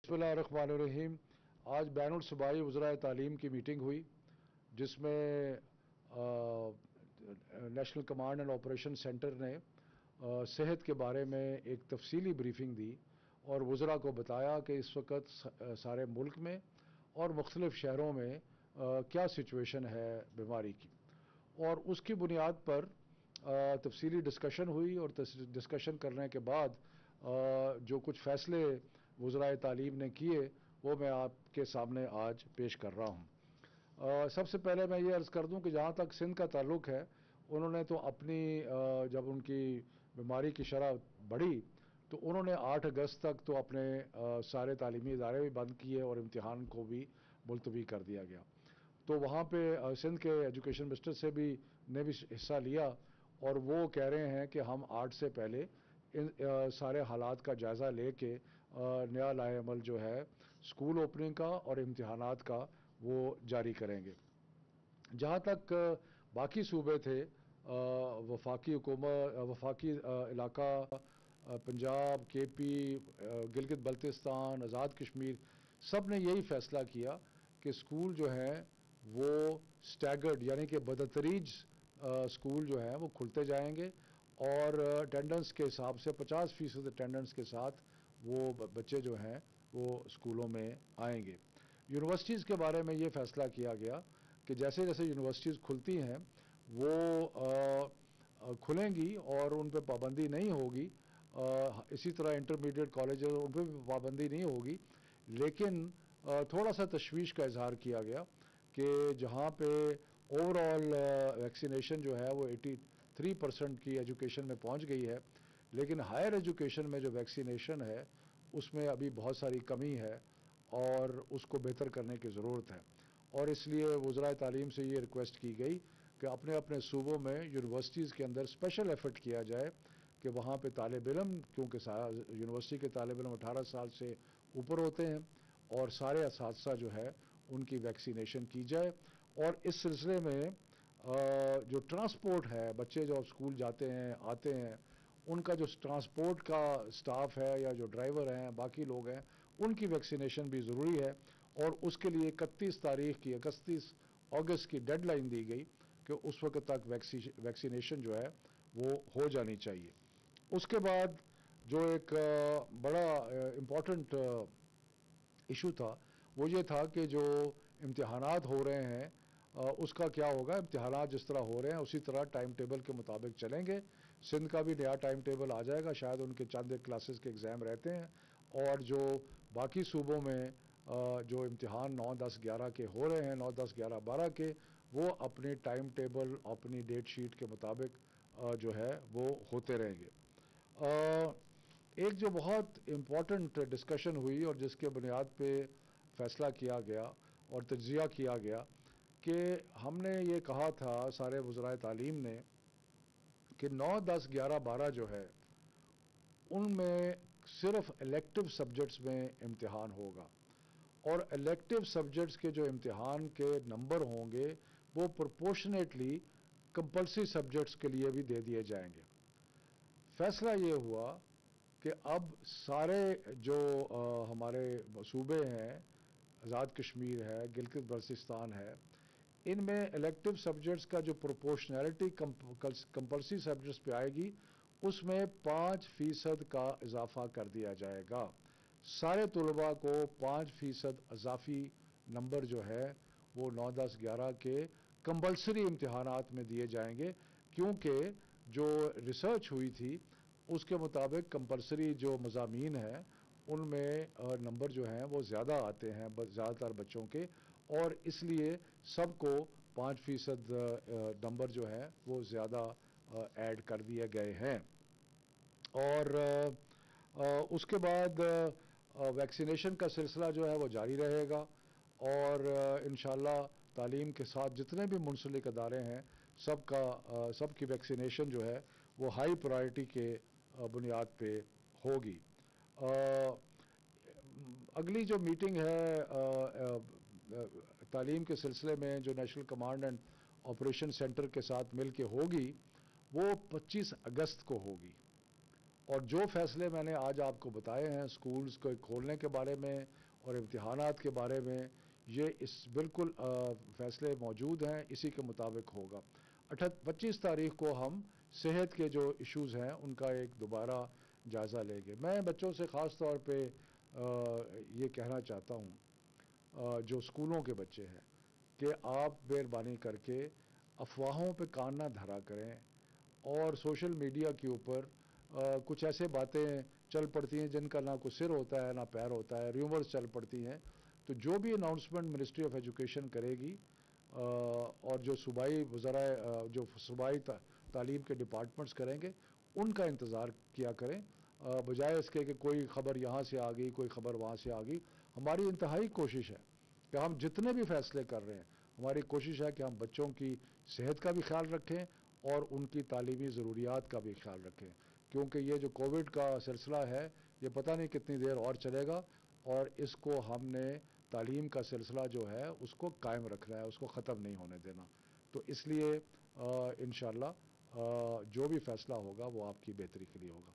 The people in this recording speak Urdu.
بسم اللہ الرحمن الرحیم. آج بین الصوبائی وزرائے تعلیم کی میٹنگ ہوئی جس میں national command and operation centre نے صحت کے بارے میں ایک تفصیلی بریفنگ دی اور وزراء کو بتایا کہ اس وقت سارے ملک میں اور مختلف شہروں میں کیا سچویشن ہے بیماری کی، اور اس کی بنیاد پر تفصیلی ڈسکشن ہوئی اور ڈسکشن کرنے کے بعد جو کچھ فیصلے وزرائے تعلیم نے کیے وہ میں آپ کے سامنے آج پیش کر رہا ہوں. سب سے پہلے میں یہ عرض کر دوں کہ جہاں تک سندھ کا تعلق ہے، انہوں نے تو اپنی جب ان کی بیماری کی شرح بڑھی تو انہوں نے 8 اگست تک تو اپنے سارے تعلیمی ادارے بھی بند کیے اور امتحان کو بھی ملتوی کر دیا گیا. تو وہاں پہ سندھ کے ایجوکیشن منسٹر سے نے بھی حصہ لیا اور وہ کہہ رہے ہیں کہ ہم 8 سے پہلے ان سارے حالات کا جائزہ لے کے نیا لائحہ عمل جو ہے اسکول اوپننگ کا اور امتحانات کا وہ جاری کریں گے. جہاں تک باقی صوبے تھے، وفاقی حکومت، وفاقی علاقہ پنجاب، کے پی، گلگت بلتستان، آزاد کشمیر، سب نے یہی فیصلہ کیا کہ اسکول جو ہیں وہ سٹیگرڈ یعنی کہ بدتدریج اسکول جو ہیں وہ کھلتے جائیں گے اور اٹینڈنس کے حساب سے 50% اٹینڈنس کے ساتھ وہ بچے جو ہیں وہ اسکولوں میں آئیں گے. یونیورسٹیز کے بارے میں یہ فیصلہ کیا گیا کہ جیسے جیسے یونیورسٹیز کھلتی ہیں وہ کھلیں گی اور ان پہ پابندی نہیں ہوگی. اسی طرح انٹرمیڈیٹ کالجز ان پہ بھی پابندی نہیں ہوگی، لیکن تھوڑا سا تشویش کا اظہار کیا گیا کہ جہاں پہ اوور آل ویکسینیشن جو ہے وہ 83% کی ایجوکیشن میں پہنچ گئی ہے، لیکن ہائر ایجوکیشن میں جو ویکسینیشن ہے اس میں ابھی بہت ساری کمی ہے اور اس کو بہتر کرنے کی ضرورت ہے. اور اس لیے وزرائے تعلیم سے یہ ریکویسٹ کی گئی کہ اپنے اپنے صوبوں میں یونیورسٹیز کے اندر اسپیشل ایفرٹ کیا جائے کہ وہاں پہ طالب علم، کیونکہ یونیورسٹی کے طالب علم 18 سال سے اوپر ہوتے ہیں، اور سارے اساتذہ جو ہے ان کی ویکسینیشن کی جائے. اور اس سلسلے میں جو ٹرانسپورٹ ہے، بچے جو اسکول جاتے ہیں آتے ہیں، ان کا جو ٹرانسپورٹ کا سٹاف ہے یا جو ڈرائیور ہیں باقی لوگ ہیں، ان کی ویکسینیشن بھی ضروری ہے. اور اس کے لیے 31 اگست کی ڈیڈ لائن دی گئی کہ اس وقت تک ویکسینیشن جو ہے وہ ہو جانی چاہیے. اس کے بعد جو ایک بڑا امپورٹنٹ ایشو تھا وہ یہ تھا کہ جو امتحانات ہو رہے ہیں اس کا کیا ہوگا. امتحانات جس طرح ہو رہے ہیں اسی طرح ٹائم ٹیبل کے مطابق چلیں گے. سندھ کا بھی نیا ٹائم ٹیبل آ جائے گا، شاید ان کے چند کلاسز کے ایگزام رہتے ہیں، اور جو باقی صوبوں میں جو امتحان 9، 10، 11 کے ہو رہے ہیں، 9، 10، 11، 12 کے، وہ اپنے ٹائم ٹیبل اپنی ڈیٹ شیٹ کے مطابق جو ہے وہ ہوتے رہیں گے. ایک جو بہت امپورٹنٹ ڈسکشن ہوئی اور جس کے بنیاد پہ فیصلہ کیا گیا اور تجزیہ کیا گیا کہ ہم نے یہ کہا تھا سارے وزرائے تعلیم نے کہ 9، 10، 11، 12 جو ہے ان میں صرف الیکٹیو سبجیکٹس میں امتحان ہوگا، اور الیکٹیو سبجیکٹس کے جو امتحان کے نمبر ہوں گے وہ پرپورشنیٹلی کمپلسری سبجیکٹس کے لیے بھی دے دیے جائیں گے. فیصلہ یہ ہوا کہ اب سارے جو ہمارے صوبے ہیں، آزاد کشمیر ہے، گلگت بلتستان ہے، ان میں الیکٹیو سبجیکٹس کا جو پروپورشنالٹی کمپلسری سبجیکٹس پہ آئے گی اس میں 5% کا اضافہ کر دیا جائے گا. سارے طلباء کو 5% اضافی نمبر جو ہے وہ 9، 10، 11 کے کمپلسری امتحانات میں دیے جائیں گے، کیونکہ جو ریسرچ ہوئی تھی اس کے مطابق کمپلسری جو مضامین ہیں ان میں نمبر جو ہیں وہ زیادہ آتے ہیں زیادہ تر بچوں کے، اور اس لیے سب کو 5% نمبر جو ہے وہ زیادہ ایڈ کر دیے گئے ہیں. اور اس کے بعد ویکسینیشن کا سلسلہ جو ہے وہ جاری رہے گا، اور انشاءاللہ تعلیم کے ساتھ جتنے بھی منسلک ادارے ہیں سب کی ویکسینیشن جو ہے وہ ہائی پرائرٹی کے بنیاد پہ ہوگی. اگلی جو میٹنگ ہے تعلیم کے سلسلے میں جو national command and operation centre کے ساتھ مل کے ہوگی وہ 25 اگست کو ہوگی، اور جو فیصلے میں نے آج آپ کو بتائے ہیں سکولز کو کھولنے کے بارے میں اور امتحانات کے بارے میں، یہ بالکل فیصلے موجود ہیں، اسی کے مطابق ہوگا۔ 25 تاریخ کو ہم صحت کے جو ایشوز ہیں ان کا ایک دوبارہ جائزہ لیں گے۔ میں بچوں سے خاص طور پہ یہ کہنا چاہتا ہوں، جو اسکولوں کے بچے ہیں، کہ آپ مہربانی کر کے افواہوں پہ کان نہ دھرا کریں، اور سوشل میڈیا کے اوپر کچھ ایسے باتیں چل پڑتی ہیں جن کا نہ کوئی سر ہوتا ہے نہ پیر ہوتا ہے، ریومرز چل پڑتی ہیں۔ تو جو بھی اناؤنسمنٹ منسٹری آف ایجوکیشن کرے گی اور جو صوبائی وزرائے جو صوبائی تعلیم کے ڈپارٹمنٹس کریں گے، ان کا انتظار کیا کریں، بجائے اس کے کہ کوئی خبر یہاں سے آ گئی، کوئی خبر وہاں سے آ گئی۔ ہماری انتہائی کوشش ہے کہ ہم جتنے بھی فیصلے کر رہے ہیں، ہماری کوشش ہے کہ ہم بچوں کی صحت کا بھی خیال رکھیں اور ان کی تعلیمی ضروریات کا بھی خیال رکھیں، کیونکہ یہ جو کووڈ کا سلسلہ ہے یہ پتہ نہیں کتنی دیر اور چلے گا، اور اس کو ہم نے تعلیم کا سلسلہ جو ہے اس کو قائم رکھنا ہے، اس کو ختم نہیں ہونے دینا۔ تو اس لیے انشاءاللہ جو بھی فیصلہ ہوگا وہ آپ کی بہتری کے لیے ہوگا۔